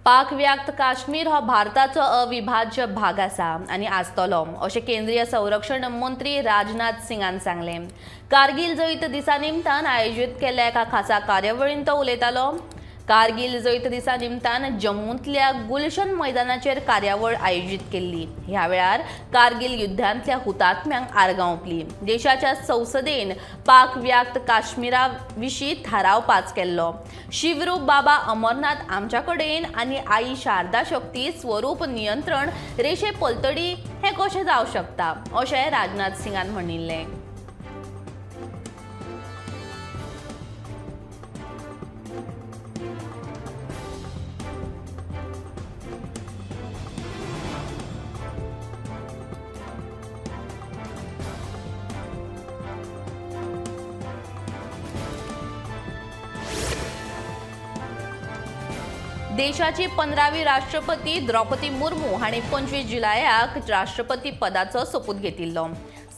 पाक व्याप्त काश्मीर हो भारताचो अविभाज्य भाग आसा आनी आसतलो अशें केंद्रीय संरक्षण मंत्री राजनाथ सिंगान सांगलें। कारगिल जैत दिसा निमतान आयोजीत केल्ल्या एका खासा कार्यावळींत तो उलयतालो। कारगिल जैत दिसा निमतान जम्मूंतल्या गुलशन मैदानाचेर कार्यावळ आयोजीत केल्ली। ह्या वेळार कारगिल युद्धांतल्या हुतात्म्यांक आर्गां ओंपली। देशाच्या संसदेन पाक व्याप्त काश्मीरा विशीं थाराव पास केल्लो। शिवरूप बाबा अमरनाथ आमच्या कडेन आनी आई शारदा शक्ती स्वरूप नियंत्रण रेशे पलतडी हें कशें जावंक शकता अशें राजनाथ सिंगान म्हणिल्लें। देशाची 15वी राष्ट्रपती द्रौपदी मुर्मू हांणी 25 जुलयाक राष्ट्रपती पदाचो सोपूत घेतिल्लो।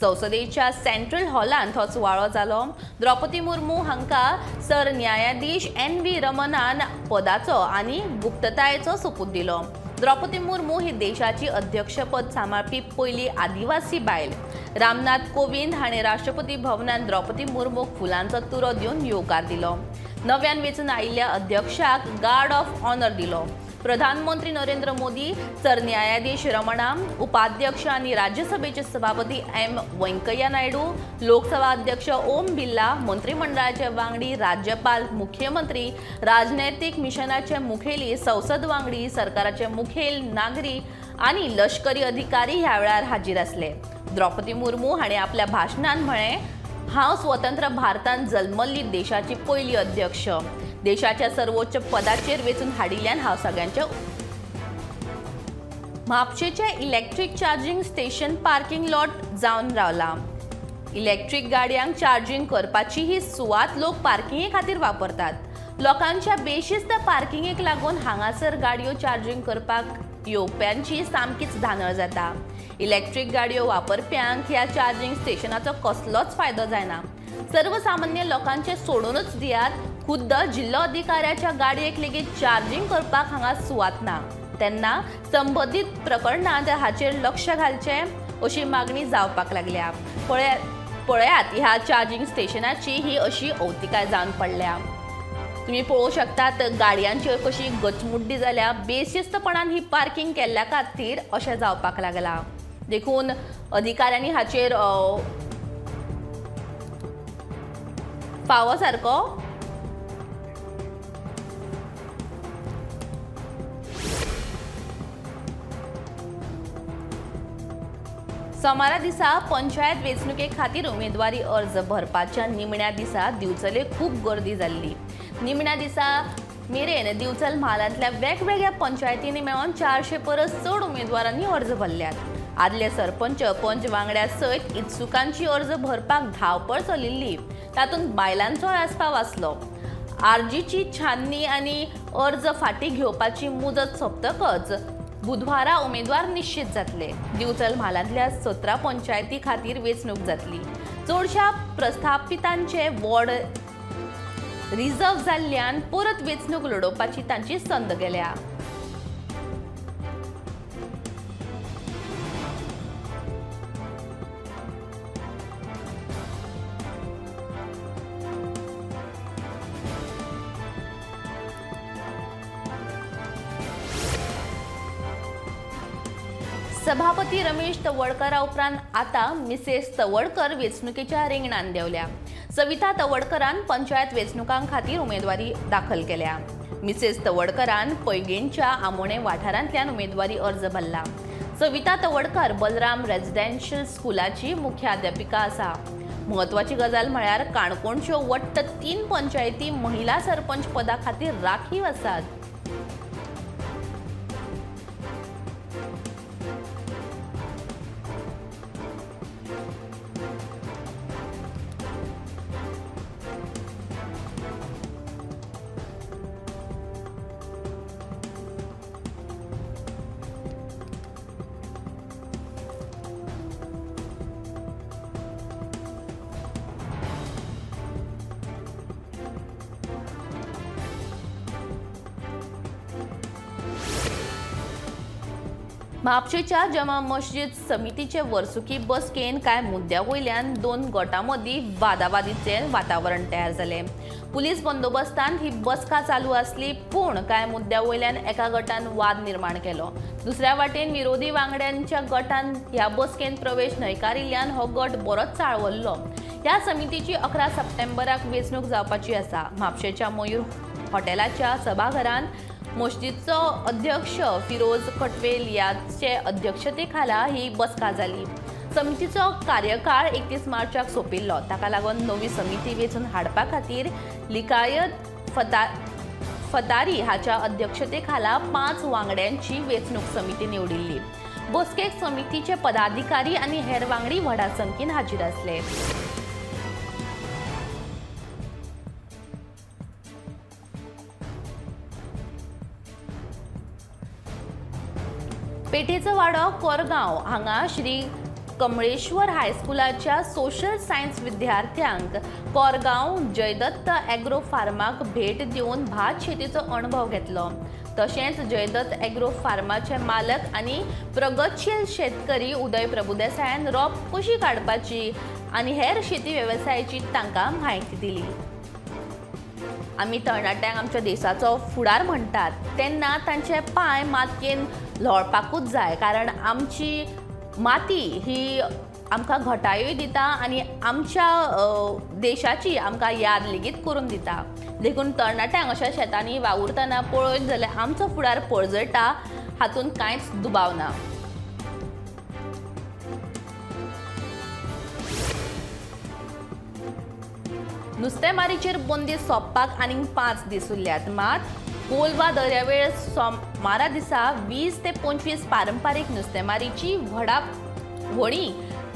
संसदेच्या सेंट्रल हॉलांत हो सुवाळो जालो। द्रौपदी मुर्मू हांका सरन्यायाधीश NV रमणान पदाचो आनी गुप्ततायेचो सोपूत दिलो। द्रौपदी मुर्मू ही देशाची अध्यक्षपद सांबाळपी पयली आदिवासी बायल। रामनाथ कोविंद हांणी राष्ट्रपती भवनांत द्रौपदी मुर्मूक फुलांचो तुरो दिवन येवकार दिलो। नव्यान वेंचून आयिल्ल्या अध्यक्षाक गार्ड ऑफ ऑनर दिलो। प्रधानमंत्री नरेंद्र मोदी, सरन्यायाधीश रमणा, उपाध्यक्ष आनी राज्यसभेचे सभापती M व्यंकय्या नायडू, लोकसभा अध्यक्ष ओम बिर्ला, मंत्रिमंडळाचे वांगडी, राज्यपाल, मुख्यमंत्री, राजनैतिक मिशनाचे मुखेली, संसद वांगडी, सरकाराचे मुखेल, नागरी आनी लष्करी अधिकारी ह्या वेळार हाजीर आसले। द्रौपदी मुर्मू हांणी आपल्या भाशणांत म्हळें, हांव स्वतंत्र भारतांत जल्मल्ली देशाची पयली अध्यक्ष। देशाच्या सर्वोच्च पदाचेर वेचून हाडिल्ल्यान हांव सगळ्यांचे म्हापशेचे electric charging station parking lot जावन रावला। इलेक्ट्रिक गाडयांक चार्जिंग करपाची ही सुवात लोक पार्किंगे खातीर वापरतात। लोकांच्या बेशिस्त पार्किंगेक लागून हांगासर गाडयो चार्जिंग करपाक येवप्यांची सामकीच धांदळ जाता। इलेक्ट्रिक गाडयो वापरप्यांक ह्या चार्जिंग स्टेशनाचो कसलोच फायदो जायना। सर्वसामान्य लोकांचे सोडूनच दियात, खुद्द जिल्लो अधिकाऱ्याच्या गाडयेक लेगीत चार्जिंग करपाक हांगा सुवात ना। तेन्ना संबंधित प्रकरणांत हाचेर लक्ष घालचें अशी मागणी जावपाक लागल्या। पळयात ह्या चार्जिंग स्टेशनाची ही अशी अवतिकाय जावन पडल्या। तुम्ही पळोवं शकतात गाडयांचेर कशी गचमुड्डी जाल्या। बेशिस्तपणान ही पार्किंग केल्ल्या खातीर अशें जावपाक लागला। देखून अधिकाऱ्यांनी हाचेर फावो सारको सोमारा दिसा पंचायत वेंचणुके खातीर उमेदवारी अर्ज भरपाच्या निमण्या दिसा दिवचले खूब गर्दी जाल्ली। निमण्या दिसा मेरेन दिवचल म्हालांतल्या वेगवेगळ्या पंचायतींनी मेळून 400 परस चड उमेदवारांनी अर्ज भरल्यात। आदले सरपंच पंच वांगड्या सयत इत्सुकांची अर्ज भरपाक धांवपळ चलिल्ली। तातूंत बायलांचोय आस्पाव आसलो। आर्जीची छाननी आनी अर्ज फाटीं घेवपाची मुदत सोंपतकच बुधवारा उमेदवार निश्चित जातले। दिवचल म्हालांतल्या 17 पंचायती खातीर वेंचणूक जातली। चडशा प्रस्थापितांचे वॉर्ड रिझर्व जाल्ल्यान परत वेंचणूक लडोवपाची तांची संद गेल्या। सभापती रमेश तवडकरा उपरांत आता मिसेस तवडकर वेंचणुकेच्या रिंगणात देवल्या। सविता तवडकरान पंचायत वेंचणुकां खातीर उमेदवारी दाखल केल्या। मिसेस तवडकरान पैंगीणच्या आमोणे वाठारांतल्यान उमेदवारी अर्ज भरला। सविता तवडकर बलराम रेजिडेन्शियल स्कुलाची मुख्याध्यापिका आसा। म्हत्वाची गजाल म्हळ्यार काणकोणच्यो वट्ट 3 पंचायती महिला सरपंच पदा खातीर राखीव आसात। म्हापशेच्या जमा मस्जिद समितीचे वर्सुकी बसकेन कांय मुद्द्या वयल्यान दोन गटां मदीं वादावादीचें वातावरण तयार जालें। पुलीस बंदोबस्तांत ही बसका चालू आसली, पूण कांय मुद्द्या वयल्यान एका गटान वाद निर्माण केलो। दुसऱ्या वाटेन विरोधी वांगड्यांच्या गटान ह्या बसकेन प्रवेश न्हयकारिल्ल्यान हो गट बरोच चाळवल्लो। ह्या समितीची 11 सप्टेंबराक वेंचणूक जावपाची आसा। म्हापशेच्या मयूर हॉटेलाच्या सभाघरांत मस्जिदचो अध्यक्ष फिरोज कटवेल याचे अध्यक्षतेखाला ही बसका जाली। समितीचो कार्यकाळ 31 मार्चाक सोंपिल्लो। ताका लागून नवी समिती वेंचून हाडपा खातीर लिकायत फतारी हाच्या अध्यक्षतेखाला 5 वांगड्यांची वेंचणूक समिती निवडिल्ली। बसकेक समितीचे पदाधिकारी आनी हेर वांगडी व्हडा संख्येन हाजीर आसले। पेठेचो वाडो कोरगांव हांगा श्री कमळेश्वर हायस्कुलाच्या सोशल सायन्स विद्यार्थ्यांक कोरगांव जयदत्त एग्रो फार्माक भेट दिवन भात शेतीचो अणभव घेतलो। तशेंच जयदत्त एग्रो फार्माचे मालक आनी प्रगतशील शेतकरी उदय प्रभुदेसायान रोप कशी काडपाची आनी हेर शेती वेवसायाची तांकां म्हायती दिली। आमी तरणाट्यांक आमच्या देशाचो फुडार म्हणटात तेन्ना तांचे पांय मातयेन लोळपाकूच जाय, कारण आमची माती ही आमकां घटायूय दिता आनी आमच्या देशाची आमकां याद लेगीत करून दिता। देखून तरणाट्यांक अशा शेतांनी वावुरतना पळयत जाल्यार आमचो फुडार पळजळटा, हातूंत कांयच दुबाव ना। नुस्तेमारीचेर बंदी सोंपपाक आनीक 5 दीस उरल्यात, मात कोलवा दर्यावेळ सोमारा दिसा 20 ते 25 पारंपारीक नुस्तेमारीची व्हडी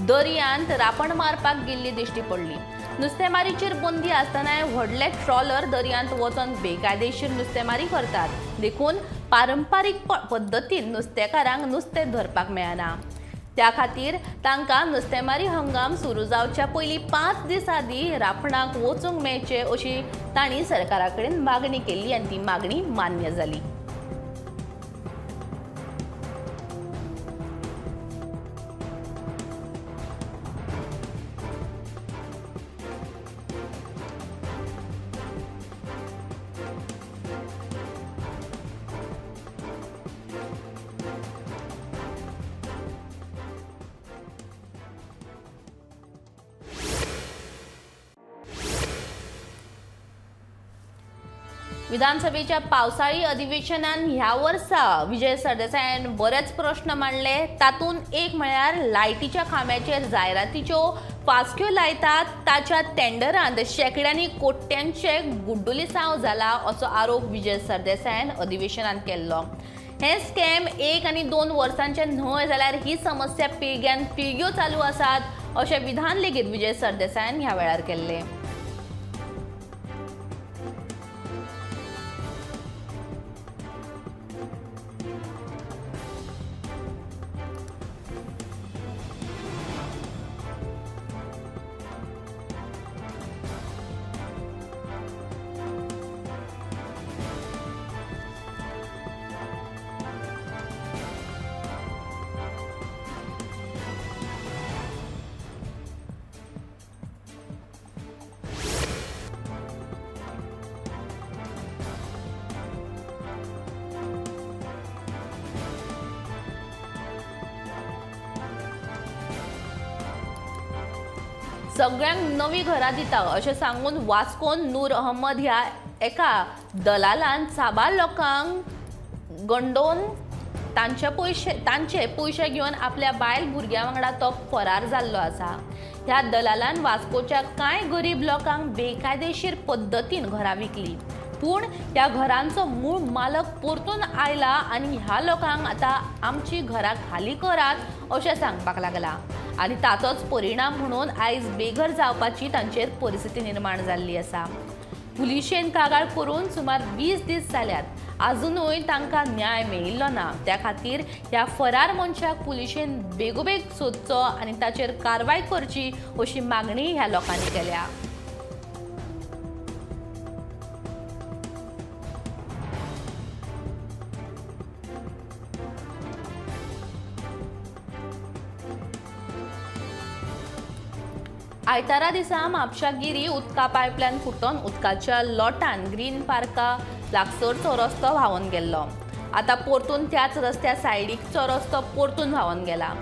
दर्यांत रापण मारपाक गेल्ली दिश्टी पडली। नुस्तेमारीचेर बंदी आसतनाय व्हडले ट्रॉलर दर्यांत वचून बेकायदेशीर नुस्तेमारी करतात। देखून पारंपारीक पद्दतीन नुस्तेकारांक नुस्तें धरपाक मेळना। त्या खातीर तांकां नुस्तेमारी हंगाम सुरू जावच्या पयलीं 5 दीस आदीं रापणाक वचूंक मेळचे अशी तांणी सरकारा कडेन मागणी केल्ली आनी ती मागणी मान्य जाली। विधानसभेच्या पावसाळी अधिवेशनान ह्या वर्सा विजय सरदेसायान बरेच प्रश्न मांडले। तातूंत एक म्हळ्यार लायटीच्या खांब्याचेर जायरातीच्यो फासक्यो लायतात ताच्या टेंडरांत शेकड्यांनी कोट्यांचे गुड्डुलिसांव जाला असो आरोप विजय सरदेसायान अधिवेशनांत केल्लो। हे स्कॅम 1 आनी 2 वर्सांचे न्हय जाल्यार ही समस्या पिळग्यान पिळग्यो चालू आसात अशें विधान लेगीत विजय सरदेसायान ह्या वेळार केल्ले। सगळ्यांक नवी घरां दिता अशें सांगून वास्कोन नूर अहमद ह्या एका दलालान साबार लोकांक गंडोवन तांचे पयशे घेवन आपल्या बायल भुरग्यां वांगडा तो फरार जाल्लो आसा। ह्या दलालान वास्कोच्या कांय गरीब लोकांक बेकायदेशीर पद्दतीन घरां विकली, पूण ह्या घरांचो मूळ मालक परतून आयला आनी ह्या लोकांक आतां आमची घरां खाली करात अशें सांगपाक लागला। आनी ताचोच परिणाम म्हणून आयज बेघर जावपाची तांचेर परिस्थिती निर्माण जाल्ली आसा। पुलिशेन कागाळ करून सुमार 20 दीस जाल्यात, अजूनय तांकां न्याय मेळिल्लो ना। त्या खातीर ह्या फरार मनशाक पुलिशेन बेगोबेग सोदचो आनी ताचेर कारवाय करची अशी मागणी ह्या लोकांनी केल्या। आयतारा दिसा म्हापशागिरी उदका पायपलायन फुटोन उदकाच्या लोटान ग्रीन पार्का लागसरचो रस्तो व्हांवून गेल्लो. आतां परतून त्याच रस्त्या सायडीकचो रस्तो परतून व्हांवून गेला.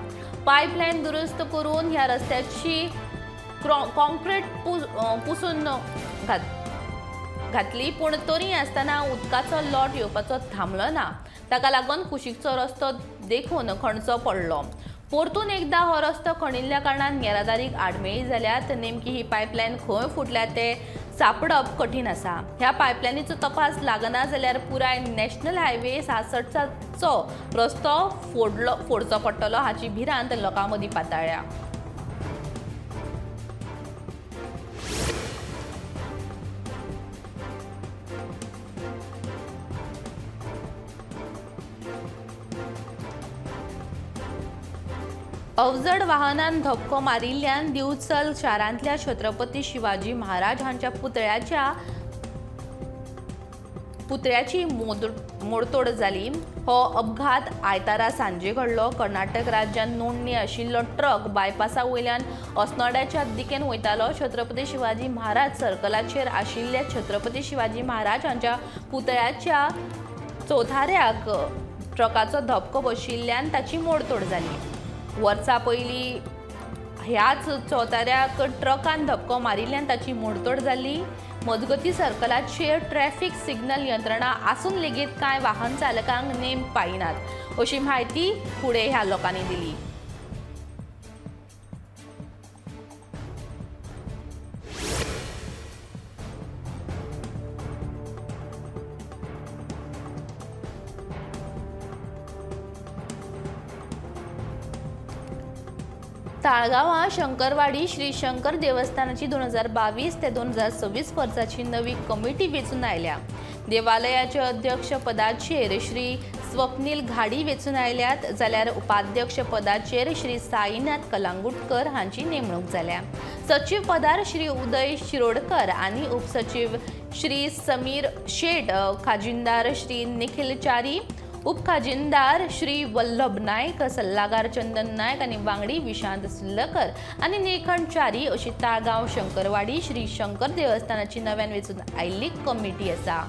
पायपलायन दुरुस्त करून ह्या रस्त्याची कॉन्क्रीट पुसून घातली, पूण तरी आसतना उदकाचो लोट येवपाचो थांबलो ना. ताका लागून कुशीकचो रस्तो देखून खणचो पडलो. परतून एकदा हो रस्तो खणिल्ल्या कारणान येरादारीक आडमेळी जाल्यात. नेमकी ही पायपलायन खंय फुटल्या ते सापडप कठीण आसा. ह्या पायपलायनीचो तपास लागना जाल्यार पुराय नॅशनल हायवे 66चो रस्तो फोडचो पडटलो हाची भिरांत लोकां मदीं पातळ्ळ्या. अवजड वाहनान धक्को मारिल्ल्यान दिवचल शारांतल्या छत्रपती शिवाजी महाराज हांच्या पुतळ्याची मोडतोड जाली. हो अपघात आयतारा सांजे घडलो. कर्नाटक राज्यांत नोंदणी आशिल्लो ट्रक बायपासा वयल्यान अस्नोड्याच्या दिकेन वयतालो. छत्रपती शिवाजी महाराज सर्कलाचेर आशिल्ल्या छत्रपती शिवाजी महाराज हांच्या पुतळ्याच्या चौथाऱ्याक ट्रकाचो धपको बशिल्ल्यान ताची मोडतोड जाली. वर्सा पयलीं ह्याच चौथाऱ्याक ट्रकान धपको मारिल्ल्यान ताची मोडतोड जाली. मजगती सर्कलाचेर ट्रॅफिक सिग्नल यंत्रणा आसून लेगीत कांय वाहन चालकांक नेम पाळिनात, अशी म्हायती फुडें ह्या लोकांनी दिली. ताळगांवां शंकरवाडी श्री शंकर देवस्थानाची 2022 ते 2026 वर्साची नवी कमिटी वेंचून आयल्या. देवालयाचे अध्यक्ष पदाचेर श्री स्वप्नील घाडी वेंचून आयल्यात, जाल्यार उपाध्यक्ष पदाचेर श्री साईनाथ कलांगुटकर हांची नेमणूक जाल्या. सचिव पदार श्री उदय शिरोडकर आनी उपसचिव श्री समीर शेट, खाजिनदार श्री निखिल च्यारी, उपखाजिनदार श्री वल्लभ नायक, सल्लागार चंदन नायक आनी वांगडी विशांत सुल्लकर आनी निळकंठ च्यारी अशी ताळगांव शंकरवाडी श्री शंकर देवस्थानाची नव्यान वेंचून आयिल्ली कमिटी आसा.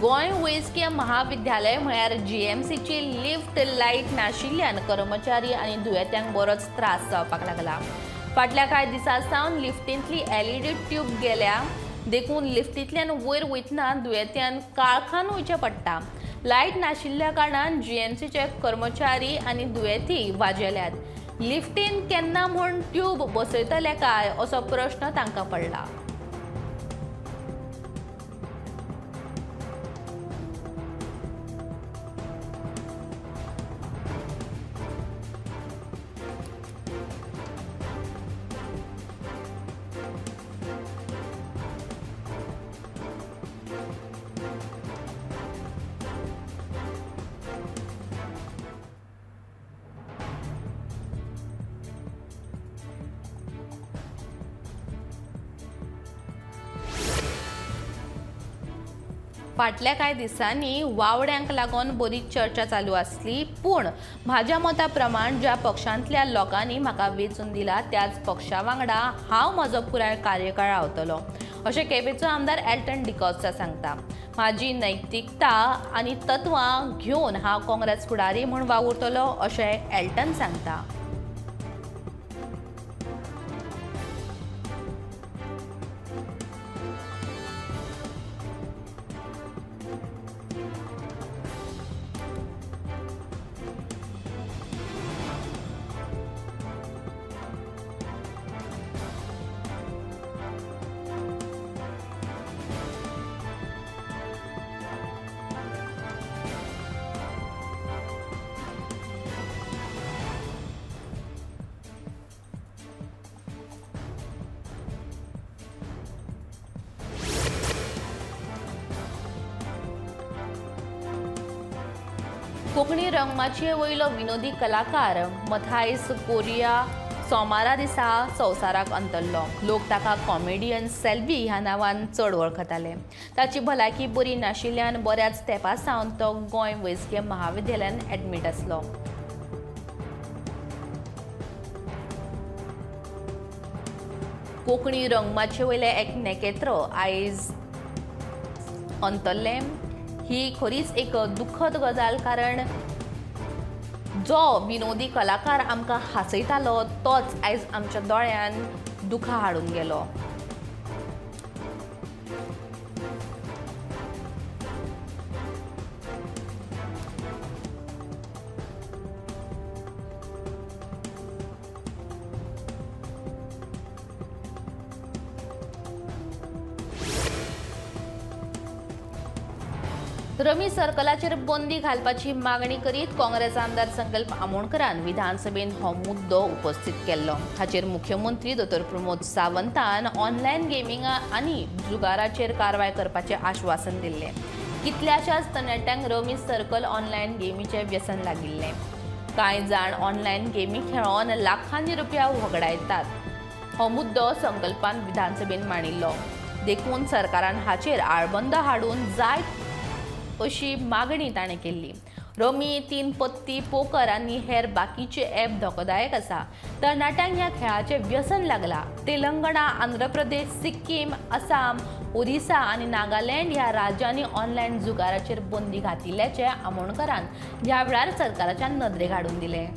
गोंय वैजकीय महाविद्यालय म्हळ्यार GMCची लिफ्ट लायट नाशिल्ल्यान कर्मचारी आनी दुयेंत्यांक बरोच त्रास जावपाक लागला. फाटल्या कांय दिसां सावन लिफ्टींतली LED ट्यूब गेल्या देखून लिफ्टींतल्यान वयर वयतना दुयेंत्यांक काळखान वयचें पडटा. लायट नाशिल्ल्या कारणान GMCचे कर्मचारी आनी दुयेंती वाजेल्यात. लिफ्टीन केन्ना म्हूण ट्यूब बसयतले काय असो प्रश्न तांकां पडला. फाटल्या कांय दिसांनी वावड्यांक लागून बरीच चर्चा चालू आसली, पूण म्हाज्या मता प्रमाण ज्या पक्षांतल्या लोकांनी म्हाका वेंचून दिला त्याच पक्षा वांगडा हांव म्हजो पुराय कार्यकाळ रावतलो, अशें केपेंचो आमदार एल्टन डिकॉस्टा सांगता. म्हाजी नैतिकता आनी तत्वां घेवन हांव काँग्रेस फुडारी म्हूण वावुरतलो अशें एल्टन सांगता. कोंकणी रंगमाचे वयलो विनोदी कलाकार मथायस कोरिया सोमारा दिसा संवसाराक अंतरलो. लोक ताका कॉमेडियन सेल्वी ह्या नांवान चड वळखताले. ताची भलायकी बरी नाशिल्ल्यान बऱ्याच तेंपा सावन तो गोंय वैजकी महाविद्यालयान एडमीट आसलो. कोंकणी रंगमाचे वयले एक नखेत्र आयज अंतरले. ही खरीच एक दुखद गजाल, कारण जो विनोदी कलाकार आमकां हांसयतालो तोच आयज आमच्या दोळ्यान दुखां हाडून गेलो. रमी सर्कलाचेर बंदी घालपाची मागणी करीत काँग्रेस आमदार संकल्प आमोणकरान विधानसभेत हो मुद्दो उपस्थित केल्लो. हाचेर मुख्यमंत्री डॉ. प्रमोद सावंतान ऑनलायन गेमिंग आनी जुगाराचेर कारवाय करपाचें आश्वासन दिल्लें. कितल्याशाच तरणाट्यांक रमी सर्कल ऑनलायन गेमीचें व्यसन लागिल्लें. कांय जाण ऑनलायन गेमी खेळोन लाखांनी रुपया वगडायतात. हो मुद्दो संकल्पान विधानसभेत मांडिल्लो. देखून सरकारान हाचेर आळबंद हाडून जाय अशी मागणी ताणें केल्ली. रमी, तीन पत्ती, पोकर आनी हेर बाकीचे ॲप धोकोदायक आसा. तरणाट्यांक ह्या खेळाचें व्यसन लागलां. तेलंगणा, आंध्र प्रदेश, सिक्कीम, आसाम, ओरिसा आनी नागालँड ह्या राज्यांनी ऑनलायन जुगाराचेर बंदी घातिल्ल्याचें आमोणकरान ह्या वेळार सरकाराच्या नदरेक हाडून दिलें.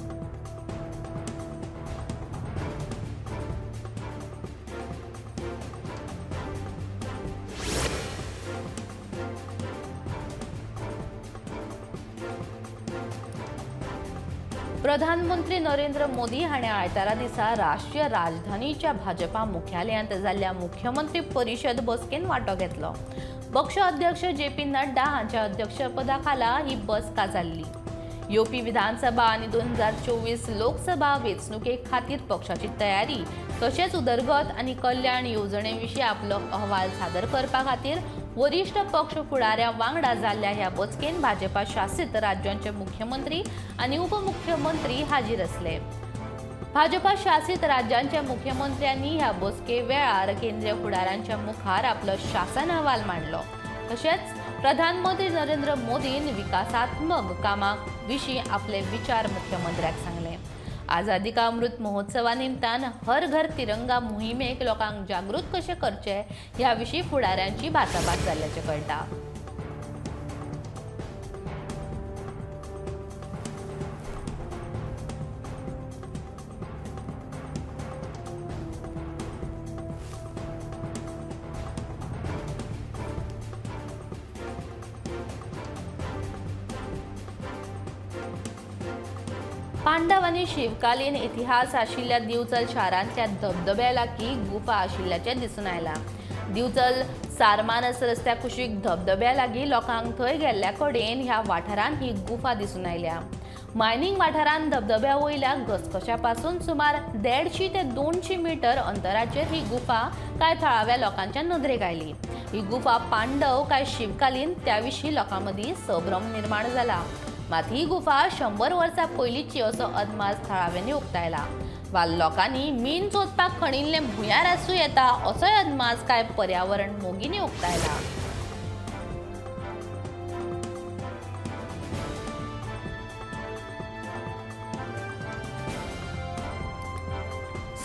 प्रधानमंत्री नरेंद्र मोदी हाणें आयतारा दिसा राष्ट्रीय राजधानीच्या भाजपा मुख्यालयांत जाल्ल्या मुख्यमंत्री परिशद बसकेन वांटो घेतलो. पक्ष अध्यक्ष जे.पी. नड्डा हांच्या अध्यक्षपदा खाला ही बसका जाल्ली. येवपी विधानसभा आनी 2024 लोकसभा वेंचणुके खातीर पक्षाची तयारी तशेंच उदरगत आनी कल्याण येवजणे विशीं आपलो अहवाल सादर करपा खातीर वरिष्ठ पक्ष फुडाऱ्यां वांगडा जाल्ल्या ह्या बसकेन भाजपा शासीत राज्यांचे मुख्यमंत्री आनी उपमुख्यमंत्री हाजीर आसले. भाजपा शासीत राज्यांच्या मुख्यमंत्र्यांनी ह्या बसके वेळार केंद्रीय फुडाऱ्यांच्या मुखार आपलो शासन अहवाल मांडलो. तशेंच प्रधानमंत्री नरेंद्र मोदीन विकासात्मक कामां विशीं आपले विचार मुख्यमंत्र्याक सांगले. आझादी का अमृत महोत्सवा निमतान हर घर तिरंगा मोहिमेक लोकांक जागृत कशें करचे ह्या विशीं फुडाऱ्यांची भासाभास जाल्ल्याचें कळटा. पांडव आनी शिवकालीन इतिहास आशिल्ल्या दिवचल शारांतल्या धबधब्या लागीं गुफा आशिल्ल्याचें दिसून आयलां. दिवचल सारमानस रस्त्या कुशीक धबधब्या लागीं लोकांक थंय गेल्ल्या कडेन ह्या वाठारांत ही गुफा दिसून आयल्या. मायनिंग वाठारांत धबधब्या वयल्या घसघश्या पासून सुमार 150 ते 200 मीटर अंतराचेर ही गुफा कांय थळाव्या लोकांच्या नदरेक आयली. ही गुफा पांडव काय शिवकालीन त्या विशीं लोकां मदीं संभ्रम निर्माण जाला. मात ही गुफा 100 वर्सां पयलींची असो अदमास थळाव्यांनी उक्तायला. वा लोकांनी मीन सोदपाक खणिल्ले भुंयार आसूं येता असोय अदमास काय पर्यावरण मोगींनी उक्तायला.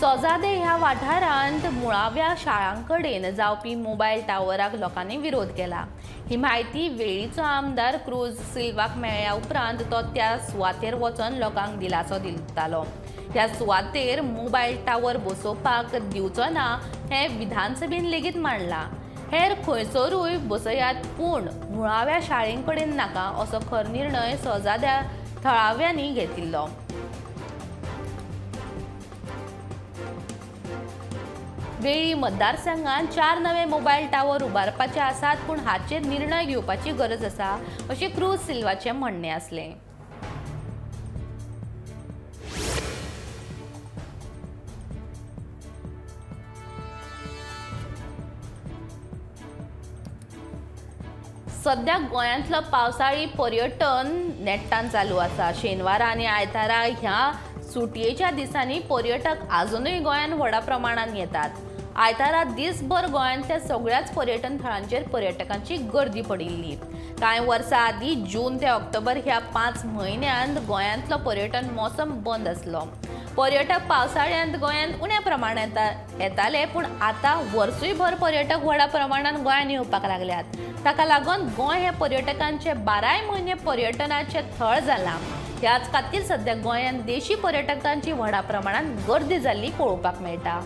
सोजादे ह्या वाठारांत मुळाव्या शाळांकडेन जावपी मोबायल टावराक लोकांनी विरोध केला. ही म्हायती वेळीचो आमदार क्रूज सिल्वाक मेळ्ळ्या उपरांत तो त्या सुवातेर वचून लोकांक दिलासो दितालो. ह्या सुवातेर मोबायल टावर बसोवपाक दिवचो ना हें विधानसभेन लेगीत मांडलां. हेर खंयसरूय बसयात पूण मुळाव्या शाळेंकडेन नाका असो खर निर्णय सोजाद्या थळाव्यांनी घेतिल्लो. वेळी मतदारसंघात 4 नवे मोबायल टावर उबारपाचे आसात, पूण हाचेर निर्णय घेवपाची गरज आसा अशें क्रूज सिल्वाचें म्हणणें आसलें. सध्या गोंयांतलो पावसाळी पर्यटन नेटान चालू आसा. शेनवारा आनी आयतारा ह्या सुटयेच्या दिसांनी पर्यटक अजूनही गोंयांत व्हडा प्रमाणात येतात। आयतारा दिसभर गोंयांतल्या सगळ्याच पर्यटन थळांचेर पर्यटकांची गर्दी पडिल्ली। कांय वर्सां आदीं जून ते ऑक्टोबर ह्या 5 म्हयन्यांत गोंयांतलो पर्यटन मोसम बंद आसलो। पर्यटक पावसाळ्यांत गोंयांत उण्या प्रमाणांत येताले, पूण आतां वर्सूयभर पर्यटक व्हडा प्रमाणात गोंयांत येवपाक लागल्यात। ताका लागून गोंय हे पर्यटकांचे 12 म्हयने पर्यटनाचे थळ जालां। ह्याच खातीर सध्या गोंयांत देशी पर्यटकांची व्हडा प्रमाणात गर्दी जाल्ली पळोवपाक मेळटा।